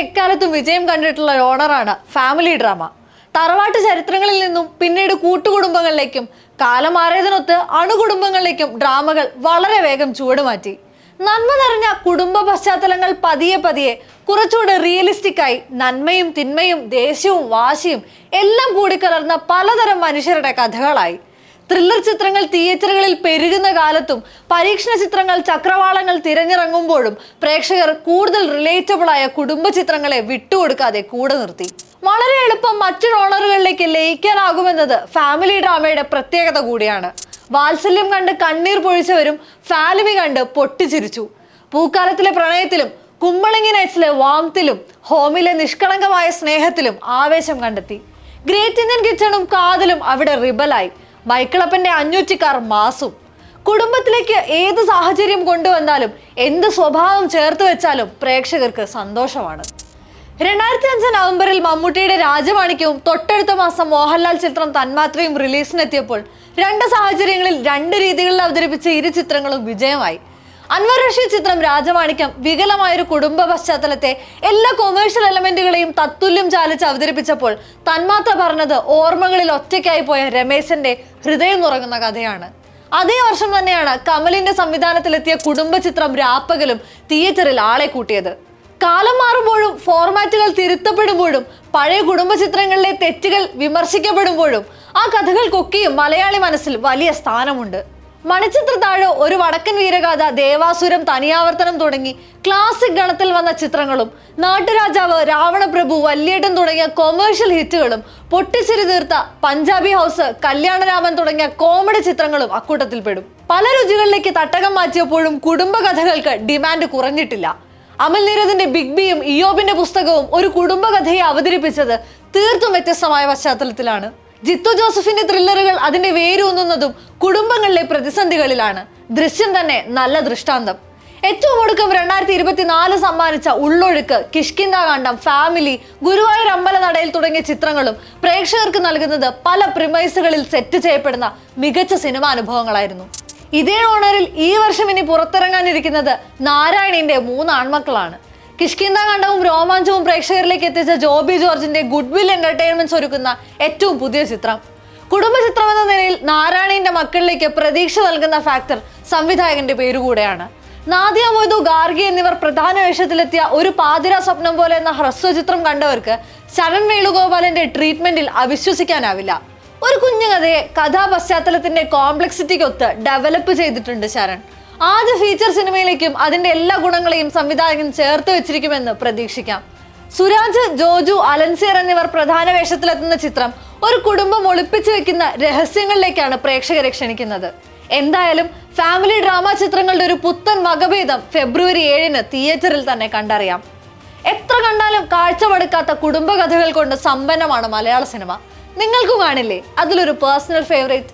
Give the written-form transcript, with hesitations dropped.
എക്കാലത്തും വിജയം കണ്ടിട്ടുള്ള ഓണറാണ് ഫാമിലി ഡ്രാമ. തറവാട്ട് ചരിത്രങ്ങളിൽ നിന്നും പിന്നീട് കൂട്ടുകുടുംബങ്ങളിലേക്കും കാലം മാറിയതിനൊത്ത് അണുകുടുംബങ്ങളിലേക്കും ഡ്രാമകൾ വളരെ വേഗം ചുവടുമാറ്റി. നന്മ നിറഞ്ഞ കുടുംബ പശ്ചാത്തലങ്ങൾ പതിയെ പതിയെ കുറച്ചുകൂടെ റിയലിസ്റ്റിക് ആയി നന്മയും തിന്മയും ദേഷ്യവും വാശിയും എല്ലാം കൂടിക്കലർന്ന പലതരം മനുഷ്യരുടെ കഥകളായി. ത്രില്ലർ ചിത്രങ്ങൾ തിയേറ്ററുകളിൽ പെരുകുന്ന കാലത്തും പരീക്ഷണ ചിത്രങ്ങൾ ചക്രവാളങ്ങൾ തിരഞ്ഞിറങ്ങുമ്പോഴും പ്രേക്ഷകർ കൂടുതൽ റിലേറ്റബിൾ ആയ കുടുംബ ചിത്രങ്ങളെ വിട്ടുകൊടുക്കാതെ കൂടെ നിർത്തി. വളരെ എളുപ്പം മറ്റു ജോണറുകളിലേക്ക് ലയിക്കാനാകുമെന്നത് ഫാമിലി ഡ്രാമയുടെ പ്രത്യേകത കൂടിയാണ്. വാത്സല്യം കണ്ട് കണ്ണീർ പൊഴിച്ചവരും ഫാലിമി കണ്ട് പൊട്ടിച്ചിരിച്ചു. പൂക്കാലത്തിലെ പ്രണയത്തിലും കുമ്പളങ്ങി നൈറ്റ്സിലെ വാംത്തിലും ഹോമിലെ നിഷ്കളങ്കമായ സ്നേഹത്തിലും ആവേശം കണ്ടെത്തി. ഗ്രേറ്റ് ഇന്ത്യൻ കിച്ചണും കാതലും അവിടെ റിബലായി. മൈക്കിളപ്പന്റെ 500 കാർ മാസും. കുടുംബത്തിലേക്ക് ഏത് സാഹചര്യം കൊണ്ടുവന്നാലും എന്ത് സ്വഭാവം ചേർത്ത് വെച്ചാലും പ്രേക്ഷകർക്ക് സന്തോഷമാണ്. 2005 നവംബറിൽ മമ്മൂട്ടിയുടെ രാജമാണിക്യവും തൊട്ടടുത്ത മാസം മോഹൻലാൽ ചിത്രം തന്മാത്രയും റിലീസിനെത്തിയപ്പോൾ രണ്ട് സാഹചര്യങ്ങളിൽ രണ്ട് രീതികളിൽ അവതരിപ്പിച്ച ഇരു ചിത്രങ്ങളും വിജയമായി. അൻവർ റഷീദ് ചിത്രം രാജമാണിക്യം വികലമായൊരു കുടുംബ പശ്ചാത്തലത്തെ എല്ലാ കൊമേഴ്ഷ്യൽ എലമെന്റുകളെയും തത്തുല്യം ചാലിച്ച് അവതരിപ്പിച്ചപ്പോൾ തന്മാത്ര പറഞ്ഞത് ഓർമ്മകളിൽ ഒറ്റയ്ക്കായി പോയ രമേശന്റെ ഹൃദയം നുറങ്ങുന്ന കഥയാണ്. അതേ വർഷം തന്നെയാണ് കമലിന്റെ സംവിധാനത്തിലെത്തിയ കുടുംബ ചിത്രം രാപ്പകലും തിയേറ്ററിൽ ആളെ കൂട്ടിയത്. കാലം മാറുമ്പോഴും ഫോർമാറ്റുകൾ തിരുത്തപ്പെടുമ്പോഴും പഴയ കുടുംബ ചിത്രങ്ങളിലെ തെറ്റുകൾ വിമർശിക്കപ്പെടുമ്പോഴും ആ കഥകൾക്കൊക്കെയും മലയാളി മനസ്സിൽ വലിയ സ്ഥാനമുണ്ട്. മണിച്ചിത്രത്താഴ്, ഒരു വടക്കൻ വീരഗാഥ, ദേവാസുരം, തനിയാവർത്തനം തുടങ്ങി ക്ലാസിക് ഗണത്തിൽ വന്ന ചിത്രങ്ങളും നാട്ടുരാജാവ്, രാവണപ്രഭു, വല്യേട്ടൻ തുടങ്ങിയ കൊമേഴ്ഷ്യൽ ഹിറ്റുകളും പൊട്ടിച്ചിരി തീർത്ത പഞ്ചാബി ഹൗസ്, കല്യാണരാമൻ തുടങ്ങിയ കോമഡി ചിത്രങ്ങളും അക്കൂട്ടത്തിൽപ്പെടും. പല രുചികളിലേക്ക് തട്ടകം മാറ്റിയപ്പോഴും കുടുംബ കഥകൾക്ക് ഡിമാൻഡ് കുറഞ്ഞിട്ടില്ല. അമൽ നീരദിന്റെ ബിഗ് ബിയും ഇയോബിന്റെ പുസ്തകവും ഒരു കുടുംബകഥയെ അവതരിപ്പിച്ചത് തീർത്തും വ്യത്യസ്തമായ പശ്ചാത്തലത്തിലാണ്. ജിത്തു ജോസഫിന്റെ ത്രില്ലറുകൾ അതിന്റെ വേരൂന്നുന്നതും കുടുംബങ്ങളിലെ പ്രതിസന്ധികളിലാണ്. ദൃശ്യം തന്നെ നല്ല ദൃഷ്ടാന്തം. ഏറ്റവും ഒടുക്കം 2024 സമ്മാനിച്ച ഉള്ളൊഴുക്ക്, കിഷ്കിന്ധാകാന്ഡം, ഫാമിലി, ഗുരുവായൂർ അമ്പലനടയിൽ തുടങ്ങിയ ചിത്രങ്ങളും പ്രേക്ഷകർക്ക് നൽകുന്നത് പല പ്രിമൈസുകളിൽ സെറ്റ് ചെയ്യപ്പെടുന്ന മികച്ച സിനിമാനുഭവങ്ങളായിരുന്നു. ഇതേ ഓണറിൽ ഈ വർഷം ഇനി പുറത്തിറങ്ങാനിരിക്കുന്നത് നാരായണിന്റെ 3 ആൺമക്കളാണ്. കിഷ്കിന്ധാകാന്ഡവും രോമാഞ്ചവും പ്രേക്ഷകരിലേക്ക് എത്തിച്ച ജോബി ജോർജിന്റെ ഗുഡ്വിൽ എന്റർടൈൻമെന്റ്സ് ഒരുക്കുന്ന ഏറ്റവും പുതിയ ചിത്രം. കുടുംബ ചിത്രം എന്ന നിലയിൽ നാരായണിന്റെ മക്കളിലേക്ക് പ്രതീക്ഷ നൽകുന്ന ഫാക്ടർ സംവിധായകന്റെ പേരുകൂടെയാണ്. നാദിയ മൊയ്തു, ഗാർഗി എന്നിവർ പ്രധാന വേഷത്തിലെത്തിയ ഒരു പാതിര സ്വപ്നം പോലെ എന്ന ഹ്രസ്വചിത്രം കണ്ടവർക്ക് ശരൺ വേണുഗോപാലന്റെ ട്രീറ്റ്മെന്റിൽ അവിശ്വസിക്കാനാവില്ല. ഒരു കുഞ്ഞു കഥയെ കഥാപശ്ചാത്തലത്തിന്റെ കോംപ്ലക്സിറ്റിക്കൊത്ത് ഡെവലപ്പ് ചെയ്തിട്ടുണ്ട് ശരൺ. ആദ്യ ഫീച്ചർ സിനിമയിലേക്കും അതിന്റെ എല്ലാ ഗുണങ്ങളെയും സംവിധായകൻ ചേർത്ത് വെച്ചിരിക്കുമെന്ന് പ്രതീക്ഷിക്കാം. സുരാജ്, ജോജു, അലൻസിയർ എന്നിവർ പ്രധാന വേഷത്തിലെത്തുന്ന ചിത്രം ഒരു കുടുംബം ഒളിപ്പിച്ചു വെക്കുന്ന രഹസ്യങ്ങളിലേക്കാണ് പ്രേക്ഷകരെ ക്ഷണിക്കുന്നത്. എന്തായാലും ഫാമിലി ഡ്രാമ ചിത്രങ്ങളുടെ ഒരു പുത്തൻ വകഭേദം ഫെബ്രുവരി 7 തിയേറ്ററിൽ തന്നെ കണ്ടറിയാം. എത്ര കണ്ടാലും കാഴ്ചമടുക്കാത്ത കുടുംബകഥകൾ കൊണ്ട് സമ്പന്നമാണ് മലയാള സിനിമ. നിങ്ങൾക്കും കാണില്ലേ അതിലൊരു പേഴ്സണൽ ഫേവറേറ്റ്?